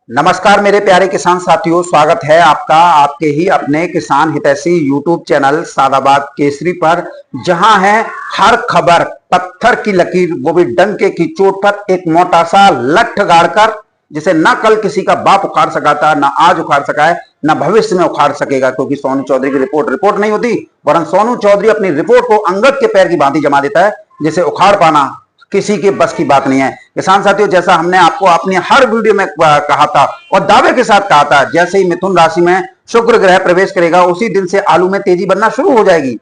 नमस्कार मेरे प्यारे किसान साथियों, स्वागत है आपका आपके ही अपने किसान हितैषी यूट्यूब चैनल सादाबाद केसरी पर, जहां है हर खबर पत्थर की लकीर, वो भी डंके की चोट पर एक मोटा सा लठ गाड़कर, जिसे ना कल किसी का बाप उखाड़ सका था, ना आज उखाड़ सका है, ना भविष्य में उखाड़ सकेगा, क्योंकि सोनू चौधरी की रिपोर्ट नहीं होती, वरन सोनू चौधरी अपनी रिपोर्ट को अंगद के पैर की भांति जमा देता है, जिसे उखाड़ पाना किसी के बस की बात नहीं है। किसान साथियों, जैसा हमने आपको अपनी हर वीडियो में कहा था और दावे के साथ कहा था, जैसे ही मिथुन राशि में शुक्र ग्रह प्रवेश करेगा उसी दिन से आलू में तेजी बनना शुरू हो जाएगी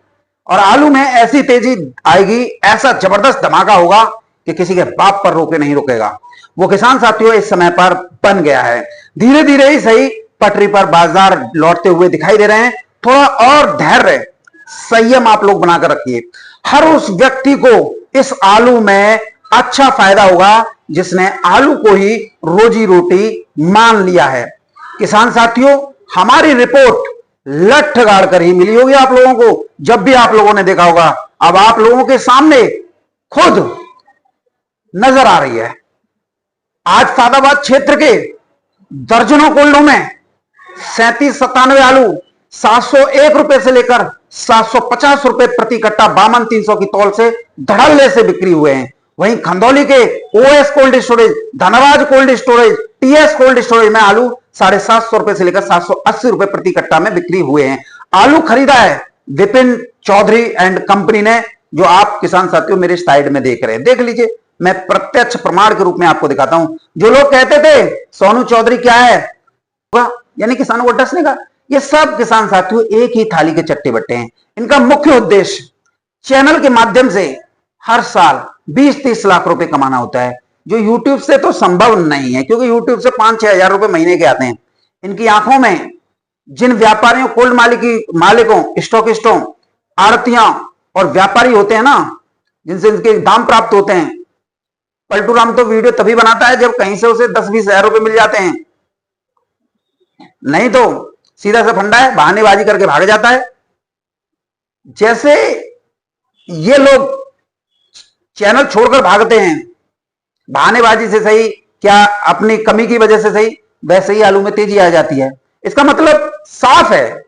और आलू में ऐसी तेजी आएगी, ऐसा जबरदस्त धमाका होगा कि किसी के बाप पर रोके नहीं रुकेगा। वो किसान साथियों इस समय पर बन गया है। धीरे धीरे ही सही पटरी पर बाजार लौटते हुए दिखाई दे रहे हैं। थोड़ा और धैर्य संयम आप लोग बनाकर रखिए। हर उस व्यक्ति को इस आलू में अच्छा फायदा होगा जिसने आलू को ही रोजी रोटी मान लिया है। किसान साथियों, हमारी रिपोर्ट लठ गाड़ कर ही मिली होगी आप लोगों को। जब भी आप लोगों ने देखा होगा, अब आप लोगों के सामने खुद नजर आ रही है। आज सादाबाद क्षेत्र के दर्जनों कोल्डों में 37-97 आलू 701 रुपए से लेकर 750 रुपए प्रति कट्टा बामन 300 की तौल से धड़ल्ले से बिक्री हुए हैं। वहीं खंदौली के OS cold storage, Dhanbad cold storage, TS cold storage में आलू 750 रुपए से लेकर 780 रुपए प्रति कट्टा में बिक्री हुए हैं। आलू खरीदा है विपिन चौधरी एंड कंपनी ने, जो आप किसान साथियों मेरे साइड में देख रहे हैं। देख लीजिए, मैं प्रत्यक्ष प्रमाण के रूप में आपको दिखाता हूं। जो लोग कहते थे सोनू चौधरी क्या है, यानी किसानों को डसने का, ये सब किसान साथियों एक ही थाली के चट्टे बट्टे हैं। इनका मुख्य उद्देश्य चैनल के माध्यम से हर साल 20-30 लाख रुपए कमाना होता है, जो यूट्यूब से तो संभव नहीं है, क्योंकि यूट्यूब से 5-6 हजार रुपए महीने के आते हैं। इनकी आंखों में जिन व्यापारियों, कोल्ड मालिकों, स्टॉकिस्टों, आड़तियां और व्यापारी होते हैं ना, जिनसे इनके दाम प्राप्त होते हैं, पलटू राम तो वीडियो तभी बनाता है जब कहीं से उसे 10-20 हजार रुपए मिल जाते हैं, नहीं तो सीधा सा फंडा है, बहानेबाजी करके भाग जाता है। जैसे ये लोग चैनल छोड़कर भागते हैं बहानेबाजी से सही, क्या अपनी कमी की वजह से सही, वैसे ही आलू में तेजी आ जाती है। इसका मतलब साफ है,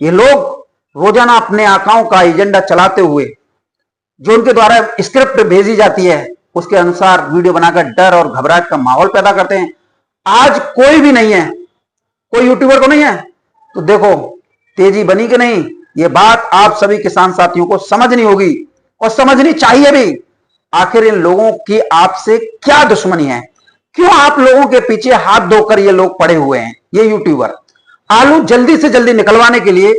ये लोग रोजाना अपने आकाओं का एजेंडा चलाते हुए, जो उनके द्वारा स्क्रिप्ट भेजी जाती है उसके अनुसार वीडियो बनाकर डर और घबराहट का माहौल पैदा करते हैं। आज कोई भी नहीं है, कोई यूट्यूबर को नहीं है, तो देखो तेजी बनी कि नहीं, ये बात आप सभी किसान साथियों को समझनी होगी और समझनी चाहिए भी। आखिर इन लोगों की आपसे क्या दुश्मनी है? क्यों आप लोगों के पीछे हाथ धोकर ये लोग पड़े हुए हैं? ये यूट्यूबर आलू जल्दी से जल्दी निकलवाने के लिए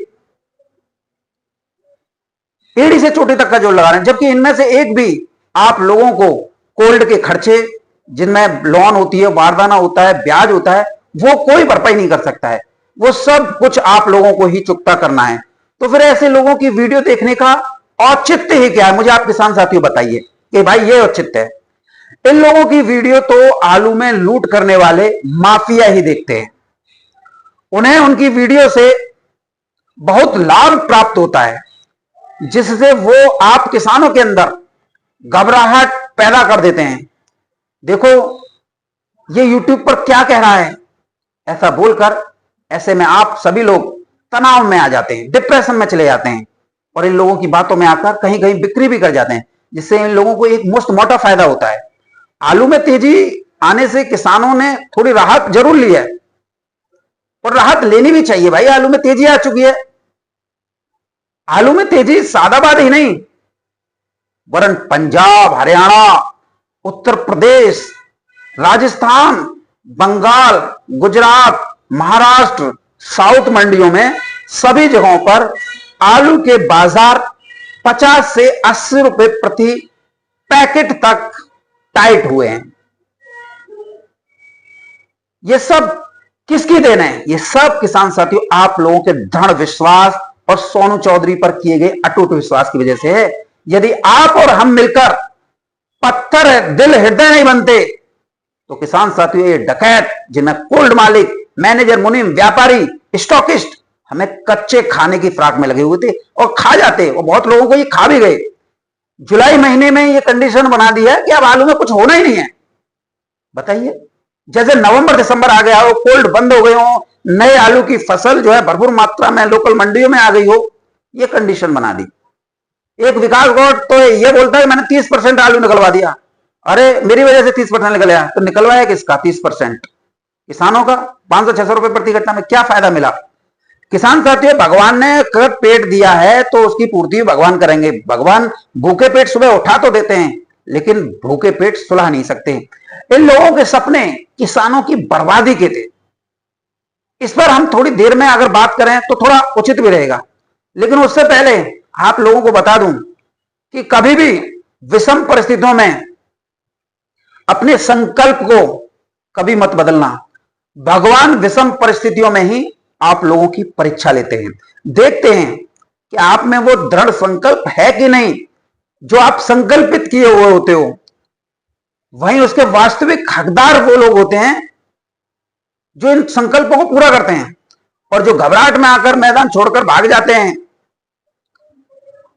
एड़ी से चोटी तक का जोर लगा रहे हैं, जबकि इनमें से एक भी आप लोगों को कोल्ड के खर्चे, जिनमें लोन होती है, वारदाना होता है, ब्याज होता है, वो कोई भरपाई नहीं कर सकता है। वो सब कुछ आप लोगों को ही चुकता करना है। तो फिर ऐसे लोगों की वीडियो देखने का औचित्य ही क्या है? मुझे आप किसान साथियों बताइए कि भाई ये औचित्य है। इन लोगों की वीडियो तो आलू में लूट करने वाले माफिया ही देखते हैं। उन्हें उनकी वीडियो से बहुत लाभ प्राप्त होता है, जिससे वो आप किसानों के अंदर घबराहट पैदा कर देते हैं। देखो ये यूट्यूब पर क्या कह रहा है, ऐसा बोलकर ऐसे में आप सभी लोग तनाव में आ जाते हैं, डिप्रेशन में चले जाते हैं और इन लोगों की बातों में आकर कहीं कहीं बिक्री भी कर जाते हैं, जिससे इन लोगों को एक मुश्त मोटा फायदा होता है। आलू में तेजी आने से किसानों ने थोड़ी राहत जरूर ली है और राहत लेनी भी चाहिए भाई। आलू में तेजी आ चुकी है। आलू में तेजी सादाबाद ही नहीं, वरन पंजाब, हरियाणा, उत्तर प्रदेश, राजस्थान, बंगाल, गुजरात, महाराष्ट्र, साउथ मंडियों में सभी जगहों पर आलू के बाजार 50 से 80 रुपए प्रति पैकेट तक टाइट हुए हैं। ये सब किसकी देन है? ये सब किसान साथियों आप लोगों के दृढ़ विश्वास और सोनू चौधरी पर किए गए अटूट विश्वास की वजह से है। यदि आप और हम मिलकर पत्थर दिल हृदय नहीं बनते, तो किसान साथियों ये डकैत, जिनमें कोल्ड मालिक, मैनेजर, मुनीम, व्यापारी, स्टॉकिस्ट हमें कच्चे खाने की फ्राक में लगे हुए थे और खा जाते, और बहुत लोगों को ये खा भी गए। जुलाई महीने में ये कंडीशन बना दी है कि अब आलू में कुछ होना ही नहीं है। बताइए, जैसे नवंबर दिसंबर आ गया हो, कोल्ड बंद हो गए हो, नए आलू की फसल जो है भरपूर मात्रा में लोकल मंडियों में आ गई हो, ये कंडीशन बना दी। एक विकास गौड़ तो ये बोलता है मैंने 30% आलू निकलवा दिया। अरे मेरी वजह से 30% निकल गया, तो निकलवाया किसका 30%? किसानों का। 500-600 रुपए प्रति घंटा में क्या फायदा मिला? किसान साथियों, भगवान ने अगर पेट दिया है तो उसकी पूर्ति भगवान करेंगे। भगवान भूखे पेट सुबह उठा तो देते हैं, लेकिन भूखे पेट सुला नहीं सकते। इन लोगों के सपने किसानों की बर्बादी के थे। इस पर हम थोड़ी देर में अगर बात करें तो थोड़ा उचित भी रहेगा, लेकिन उससे पहले आप लोगों को बता दूं कि कभी भी विषम परिस्थितियों में अपने संकल्प को कभी मत बदलना। भगवान विषम परिस्थितियों में ही आप लोगों की परीक्षा लेते हैं, देखते हैं कि आप में वो दृढ़ संकल्प है कि नहीं। जो आप संकल्पित किए हुए होते हो, वहीं उसके वास्तविक हकदार वो लोग होते हैं जो इन संकल्पों को पूरा करते हैं। और जो घबराहट में आकर मैदान छोड़कर भाग जाते हैं,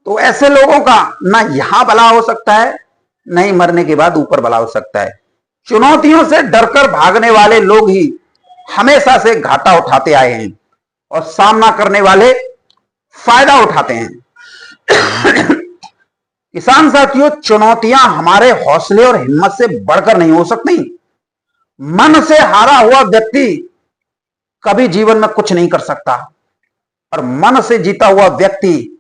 तो ऐसे लोगों का ना यहां भला हो सकता है, नहीं मरने के बाद ऊपर भला हो सकता है। चुनौतियों से डरकर भागने वाले लोग ही हमेशा से घाटा उठाते आए हैं और सामना करने वाले फायदा उठाते हैं। किसान साथियों, चुनौतियां हमारे हौसले और हिम्मत से बढ़कर नहीं हो सकती। मन से हारा हुआ व्यक्ति कभी जीवन में कुछ नहीं कर सकता, और मन से जीता हुआ व्यक्ति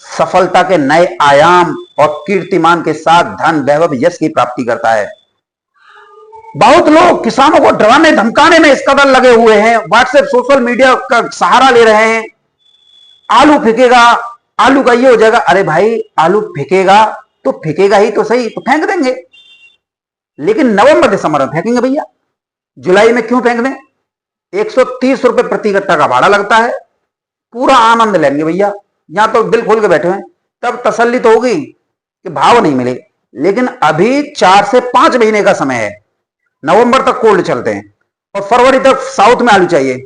सफलता के नए आयाम और कीर्तिमान के साथ धन वैभव यश की प्राप्ति करता है। बहुत लोग किसानों को डराने धमकाने में इस कदर लगे हुए हैं, व्हाट्सएप सोशल मीडिया का सहारा ले रहे हैं। आलू फेंकेगा, आलू का ये हो जाएगा। अरे भाई, आलू फेंकेगा तो फेंकेगा ही तो सही, तो फेंक देंगे, लेकिन नवंबर दिसंबर में फेंकेंगे भैया। जुलाई में क्यों फेंक दें? 130 रुपए प्रति कट्टा का भाड़ा लगता है, पूरा आनंद लेंगे भैया। यहां तो दिल खोल के बैठे हैं, तब तसल्ली तो होगी कि भाव नहीं मिले। लेकिन अभी 4 से 5 महीने का समय है, नवंबर तक कोल्ड चलते हैं और फरवरी तक साउथ में आलू चाहिए,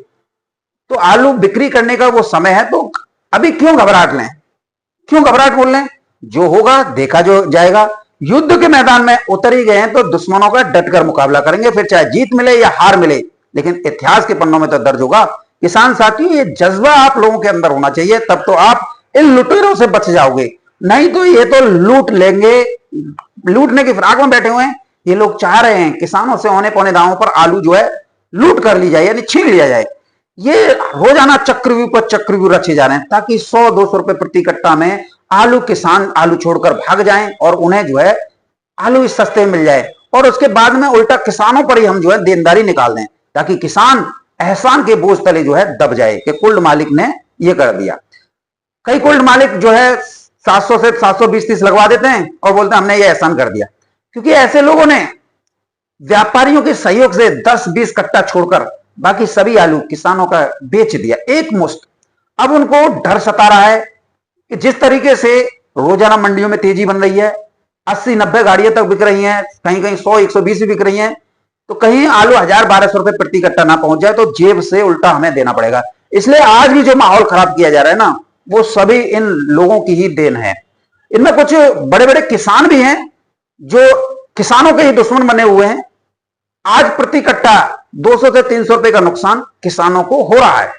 तो आलू बिक्री करने का वो समय है। तो अभी क्यों घबराहट लें, क्यों घबराहट बोल लें? जो होगा देखा जो जाएगा। युद्ध के मैदान में उतर ही गए हैं तो दुश्मनों का डटकर मुकाबला करेंगे, फिर चाहे जीत मिले या हार मिले, लेकिन इतिहास के पन्नों में तो दर्ज होगा। किसान साथियों, ये जज्बा आप लोगों के अंदर होना चाहिए, तब तो आप इन लुटेरों से बच जाओगे। नहीं तो ये तो लूट लेंगे, लूटने की फिराक में बैठे हुए हैं। ये लोग चाह रहे हैं किसानों से औने पौने दावों पर आलू जो है लूट कर ली जाए, यानी छीन लिया जाए। ये रोजाना चक्रव्यूह पर चक्रव्यूह रचे जा रहे हैं, ताकि 100-200 रुपए प्रति कट्टा में आलू किसान आलू छोड़कर भाग जाएं और उन्हें जो है आलू इस सस्ते में मिल जाए, और उसके बाद में उल्टा किसानों पर ही हम जो है देनदारी निकाल दें, ताकि किसान एहसान के बोझ तले जो है दब जाए कि कुल्ड मालिक ने ये कर दिया। कई कुल्ड मालिक जो है 700 से 720-30 लगवा देते हैं और बोलते हैं हमने ये एहसान कर दिया, क्योंकि ऐसे लोगों ने व्यापारियों के सहयोग से 10-20 कट्टा छोड़कर बाकी सभी आलू किसानों का बेच दिया एक मुश्त। अब उनको डर सता रहा है कि जिस तरीके से रोजाना मंडियों में तेजी बन रही है, 80-90 गाड़ियां तक बिक रही हैं, कहीं कहीं 100-120 भी बिक रही हैं, तो कहीं आलू 1000-1200 रुपए प्रति कट्टा ना पहुंच जाए तो जेब से उल्टा हमें देना पड़ेगा। इसलिए आज भी जो माहौल खराब किया जा रहा है ना, वो सभी इन लोगों की ही देन है। इनमें कुछ बड़े बड़े किसान भी हैं जो किसानों के ही दुश्मन बने हुए हैं। आज प्रति कट्टा 200 से 300 रुपए का नुकसान किसानों को हो रहा है।